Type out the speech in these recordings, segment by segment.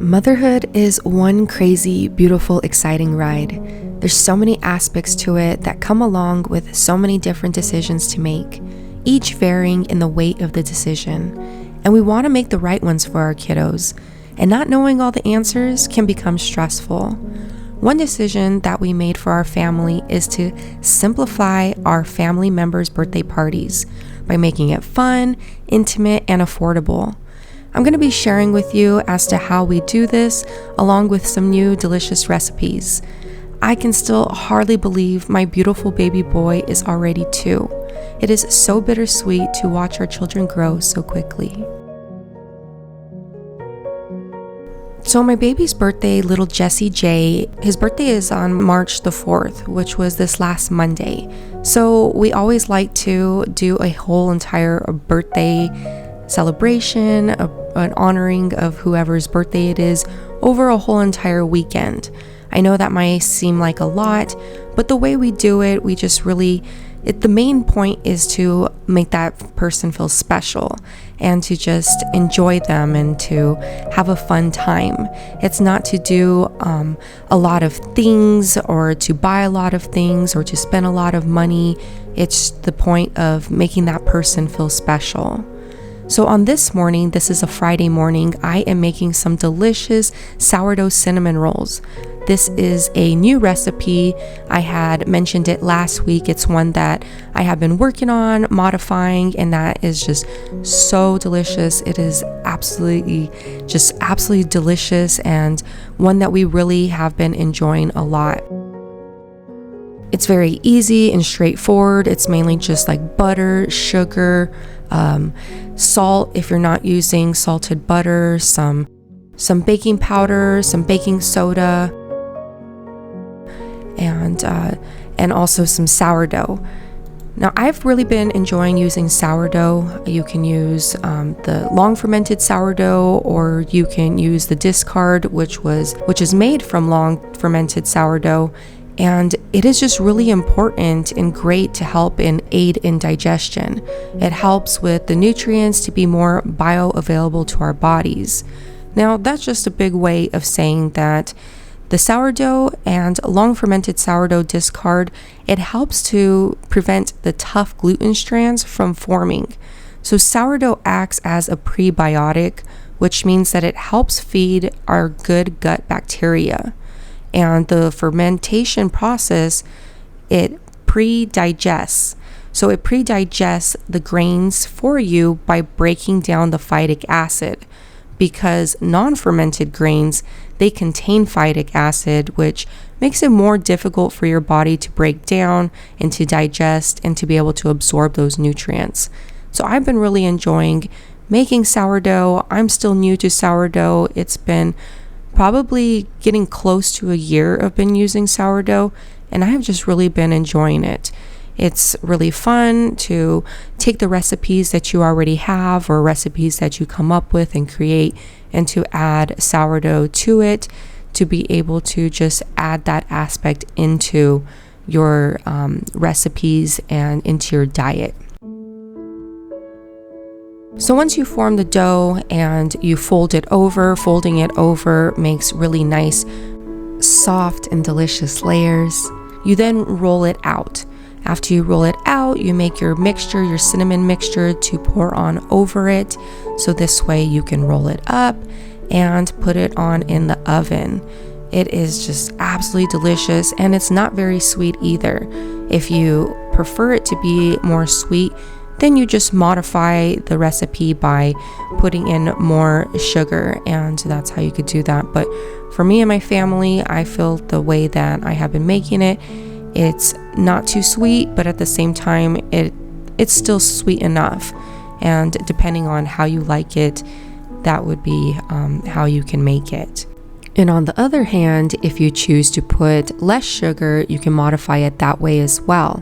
Motherhood is one crazy, beautiful, exciting ride. There's so many aspects to it that come along with so many different decisions to make, each varying in the weight of the decision. And we want to make the right ones for our kiddos, and not knowing all the answers can become stressful. One decision that we made for our family is to simplify our family members' birthday parties by making it fun, intimate, and affordable. I'm going to be sharing with you as to how we do this, along with some new delicious recipes. I can still hardly believe my beautiful baby boy is already 2. It is so bittersweet to watch our children grow so quickly. So my baby's birthday, little Jesse J, his birthday is on March the 4th, which was this last Monday. So we always like to do a whole entire birthday celebration, an honoring of whoever's birthday it is over a whole entire weekend. I know that might seem like a lot, but the way we do it, we just really, the main point is to make that person feel special and to just enjoy them and to have a fun time. It's not to do a lot of things or to buy a lot of things or to spend a lot of money. It's the point of making that person feel special. So on this morning, this is a Friday morning, I am making some delicious sourdough cinnamon rolls. This is a new recipe. I had mentioned it last week. It's one that I have been working on, modifying, and that is just so delicious. It is absolutely delicious, and one that we really have been enjoying a lot. It's very easy and straightforward. It's mainly just like butter, sugar, salt if you're not using salted butter, some baking powder, some baking soda, and also some sourdough. Now, I've really been enjoying using sourdough. You can use the long fermented sourdough, or you can use the discard, which is made from long fermented sourdough. And it is just really important and great to help and aid in digestion. It helps with the nutrients to be more bioavailable to our bodies. Now, that's just a big way of saying that the sourdough and long fermented sourdough discard, it helps to prevent the tough gluten strands from forming. So sourdough acts as a prebiotic, which means that it helps feed our good gut bacteria. And the fermentation process, it pre-digests. So it pre-digests the grains for you by breaking down the phytic acid, because non-fermented grains, they contain phytic acid, which makes it more difficult for your body to break down and to digest and to be able to absorb those nutrients. So I've been really enjoying making sourdough. I'm still new to sourdough. It's been probably getting close to a year of been using sourdough, and I have just really been enjoying it. It's really fun to take the recipes that you already have or recipes that you come up with and create, and to add sourdough to it, to be able to just add that aspect into your recipes and into your diet. So once you form the dough and you folding it over makes really nice, soft and delicious layers. You then roll it out. After you roll it out, you make your mixture, your cinnamon mixture, to pour on over it. So this way you can roll it up and put it on in the oven. It is just absolutely delicious, and it's not very sweet either. If you prefer it to be more sweet, then you just modify the recipe by putting in more sugar, and that's how you could do that. But for me and my family, I feel the way that I have been making it, it's not too sweet, but at the same time, it's still sweet enough. And depending on how you like it, that would be how you can make it. And on the other hand, if you choose to put less sugar, you can modify it that way as well.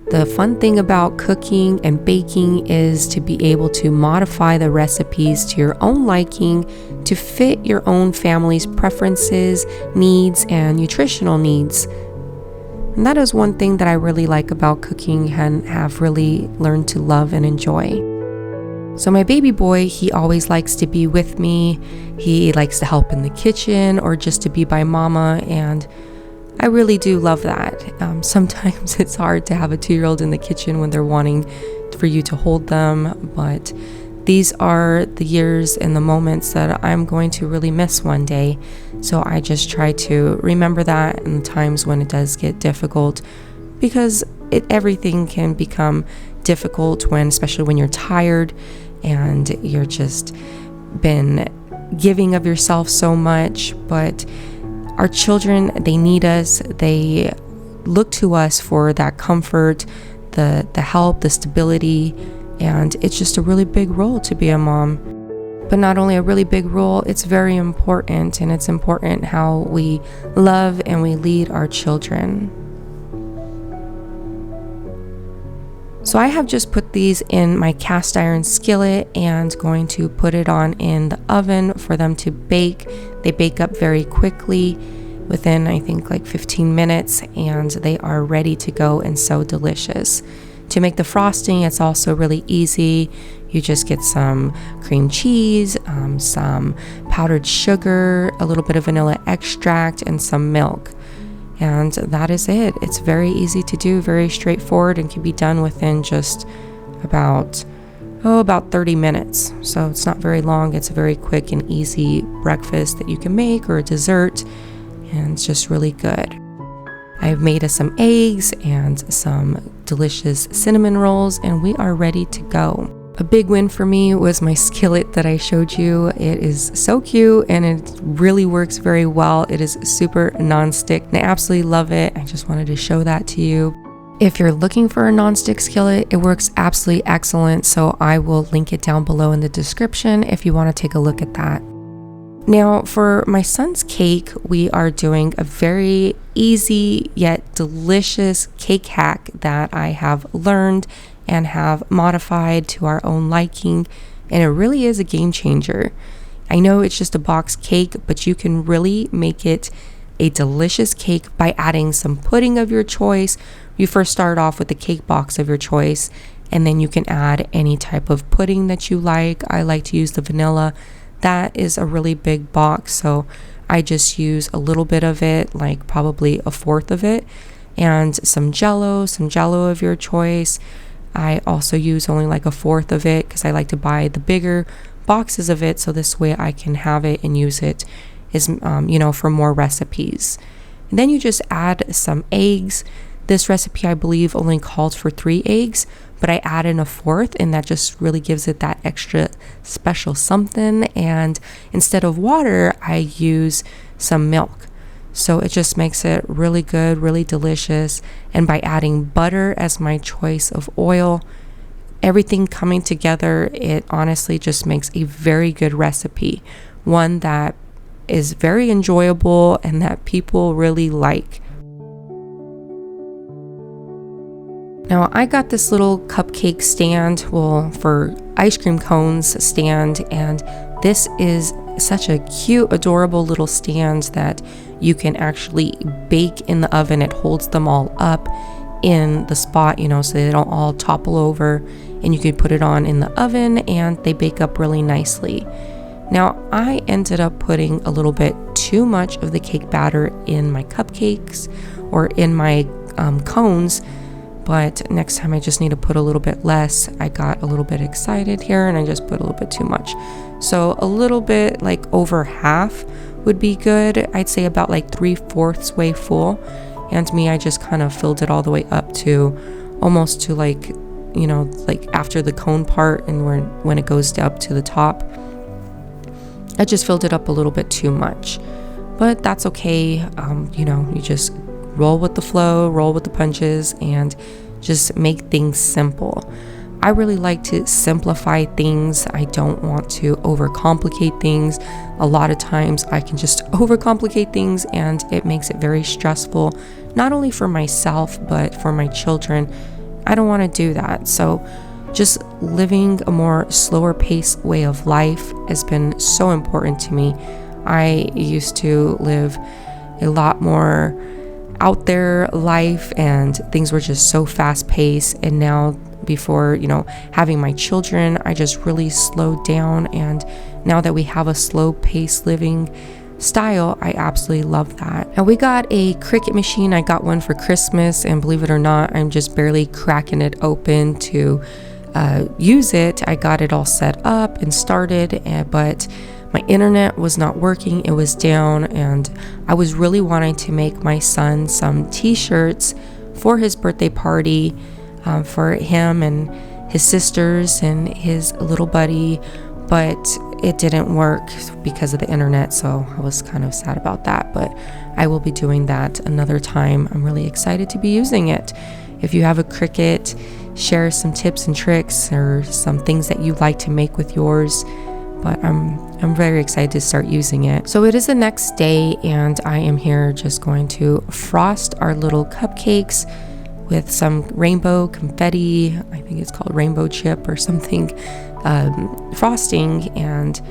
The fun thing about cooking and baking is to be able to modify the recipes to your own liking to fit your own family's preferences, needs, and nutritional needs. And that is one thing that I really like about cooking and have really learned to love and enjoy. So my baby boy, he always likes to be with me. He likes to help in the kitchen or just to be by mama, and I really do love that. Sometimes it's hard to have a 2-year-old in the kitchen when they're wanting for you to hold them, but these are the years and the moments that I'm going to really miss one day. So I just try to remember that in the times when it does get difficult, because everything can become difficult especially when you're tired and you're just been giving of yourself so much. But our children, they need us. They look to us for that comfort, the help, the stability, and it's just a really big role to be a mom. But not only a really big role, it's very important, and it's important how we love and we lead our children. So I have just put these in my cast iron skillet and going to put it on in the oven for them to bake. They bake up very quickly within, I think, like 15 minutes, and they are ready to go and so delicious. To make the frosting, it's also really easy. You just get some cream cheese, some powdered sugar, a little bit of vanilla extract, and some milk. And that is it. It's very easy to do, very straightforward, and can be done within just about 30 minutes. So it's not very long. It's a very quick and easy breakfast that you can make, or a dessert, and it's just really good. I've made us some eggs and some delicious cinnamon rolls, and we are ready to go. A big win for me was my skillet that I showed you. It is so cute and it really works very well. It is super non-stick and I absolutely love it. I just wanted to show that to you. If you're looking for a non-stick skillet, it works absolutely excellent. So I will link it down below in the description if you want to take a look at that. Now for my son's cake, we are doing a very easy yet delicious cake hack that I have learned and have modified to our own liking, and it really is a game changer. I know it's just a box cake, but you can really make it a delicious cake by adding some pudding of your choice. You first start off with the cake box of your choice, and then you can add any type of pudding that you like. I like to use the vanilla. That is a really big box, so I just use a little bit of it, like probably a fourth of it, and some jello of your choice. I also use only like a fourth of it because I like to buy the bigger boxes of it, so this way I can have it and use it for more recipes. And then you just add some eggs. This recipe, I believe, only called for 3 eggs, but I add in a fourth, and that just really gives it that extra special something. And instead of water, I use some milk. So it just makes it really good, really delicious. And by adding butter as my choice of oil, everything coming together, it honestly just makes a very good recipe. One that is very enjoyable and that people really like. Now I got this little cupcake stand, for ice cream cones stand, and this is such a cute, adorable little stand that you can actually bake in the oven. It holds them all up in the spot, so they don't all topple over, and you can put it on in the oven and they bake up really nicely. Now I ended up putting a little bit too much of the cake batter in my cupcakes or in my cones, but next time I just need to put a little bit less. I got a little bit excited here and I just put a little bit too much. So a little bit, like over half would be good. I'd say about like 3/4 way full. And me, I just kind of filled it all the way up to almost to like after the cone part, and when it goes up to the top. I just filled it up a little bit too much, but that's okay. You just roll with the flow, roll with the punches, and just make things simple. I really like to simplify things. I don't want to overcomplicate things. A lot of times I can just overcomplicate things and it makes it very stressful, not only for myself, but for my children. I don't want to do that. So just living a more slower paced way of life has been so important to me. I used to live a lot more out there life and things were just so fast paced, and now before, having my children. I just really slowed down, and now that we have a slow paced living style, I absolutely love that. And we got a Cricut machine. I got one for Christmas, and believe it or not, I'm just barely cracking it open to use it. I got it all set up and started, but my internet was not working. It was down, and I was really wanting to make my son some t-shirts for his birthday party, for him and his sisters and his little buddy, but it didn't work because of the internet, so I was kind of sad about that. But I will be doing that another time. I'm really excited to be using it. If you have a Cricut, share some tips and tricks or some things that you like to make with yours. But I'm very excited to start using it. So it is the next day, and I am here just going to frost our little cupcakes with some rainbow confetti. I think it's called rainbow chip or something, frosting, and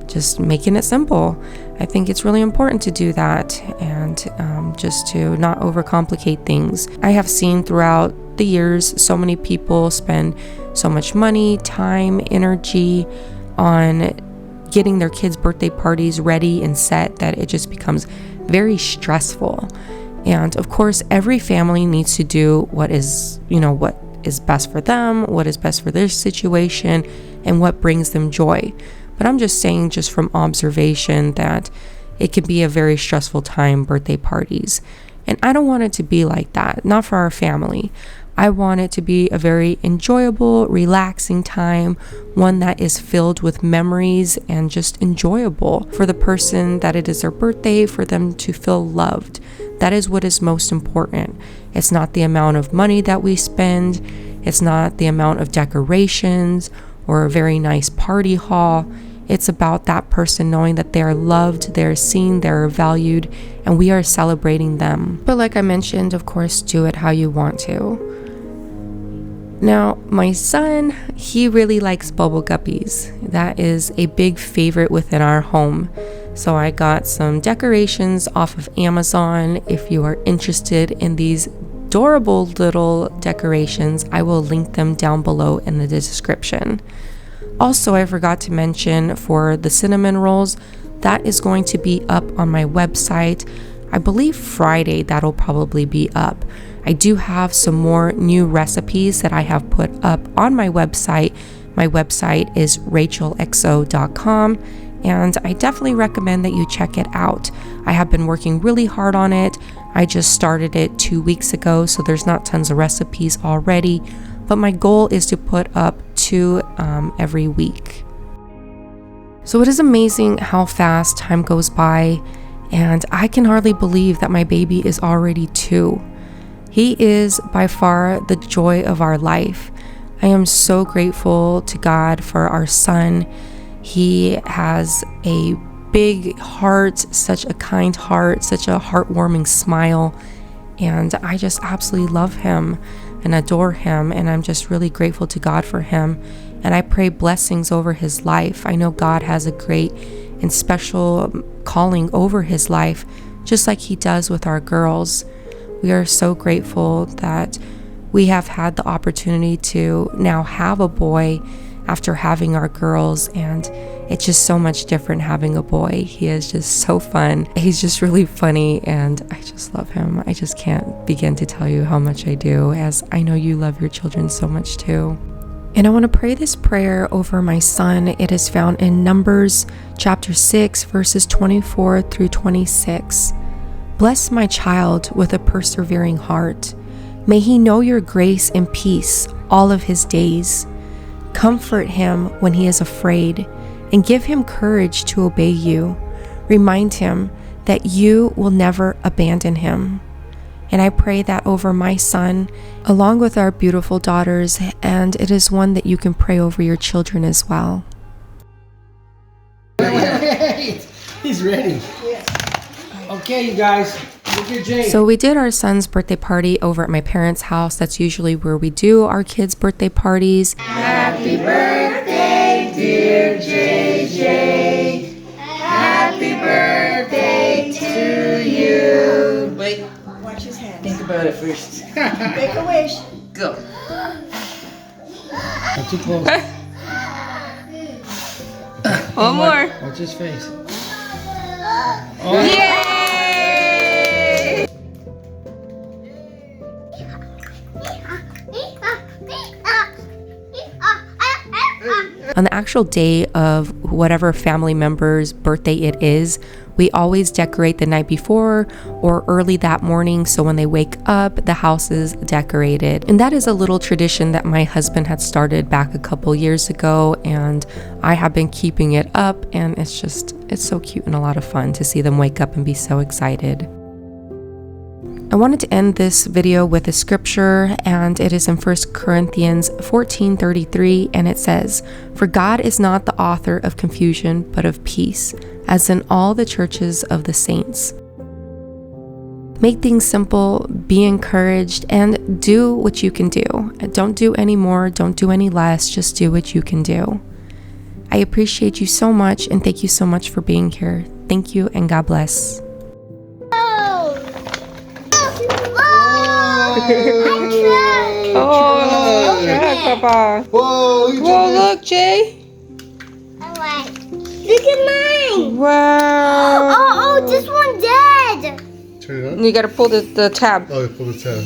just making it simple. I think it's really important to do that, and just to not overcomplicate things. I have seen throughout the years so many people spend so much money, time, energy on getting their kids' birthday parties ready and set that it just becomes very stressful. And of course, every family needs to do what is best for them, what is best for their situation, and what brings them joy. But I'm just saying, just from observation, that it can be a very stressful time, birthday parties. And I don't want it to be like that, not for our family. I want it to be a very enjoyable, relaxing time, one that is filled with memories and just enjoyable for the person that it is their birthday, for them to feel loved. That is what is most important. It's not the amount of money that we spend. It's not the amount of decorations or a very nice party hall. It's about that person knowing that they are loved, they're seen, they're valued, and we are celebrating them. But like I mentioned, of course, do it how you want to. Now, my son, he really likes bubble guppies. That is a big favorite within our home. So I got some decorations off of Amazon. If you are interested in these adorable little decorations, I will link them down below in the description. Also, I forgot to mention, for the cinnamon rolls, that is going to be up on my website. I believe Friday that'll probably be up. I do have some more new recipes that I have put up on my website. My website is rachelxo.com, and I definitely recommend that you check it out. I have been working really hard on it. I just started it 2 weeks ago, so there's not tons of recipes already, but my goal is to put up 2 every week. So it is amazing how fast time goes by, and I can hardly believe that my baby is already 2. He is by far the joy of our life. I am so grateful to God for our son. He has a big heart, such a kind heart, such a heartwarming smile, and I just absolutely love him and adore him, and I'm just really grateful to God for him, and I pray blessings over his life. I know God has a great and special calling over his life, just like he does with our girls. We are so grateful that we have had the opportunity to now have a boy after having our girls, and it's just so much different having a boy. He is just so fun. He's just really funny, and I just love him. I just can't begin to tell you how much I do, as I know you love your children so much too. And I want to pray this prayer over my son. It is found in Numbers chapter 6, verses 24 through 26. Bless my child with a persevering heart. May he know your grace and peace all of his days. Comfort him when he is afraid, and give him courage to obey you. Remind him that you will never abandon him. And I pray that over my son, along with our beautiful daughters, and it is one that you can pray over your children as well. Wait. He's ready. Okay, you guys. Look at Jay. So we did our son's birthday party over at my parents' house. That's usually where we do our kids' birthday parties. Happy birthday, dear JJ. Happy birthday to you. Wait. Watch his hand. Think about it first. Make a wish. Go. Not too close. One more. Watch his face. Yay! On the actual day of whatever family member's birthday it is, we always decorate the night before or early that morning, so when they wake up, the house is decorated. And that is a little tradition that my husband had started back a couple years ago, and I have been keeping it up, and it's so cute and a lot of fun to see them wake up and be so excited. I wanted to end this video with a scripture, and it is in 1 Corinthians 14:33, and it says, "For God is not the author of confusion, but of peace, as in all the churches of the saints." Make things simple, be encouraged, and do what you can do. Don't do any more, don't do any less, just do what you can do. I appreciate you so much, and thank you so much for being here. Thank you, and God bless. Oh, track, Papa. Whoa, Look, Jay. Alright. Look at mine. Wow. Oh, this one's dead. Turn it up. You gotta pull the tab. Oh, pull the tab.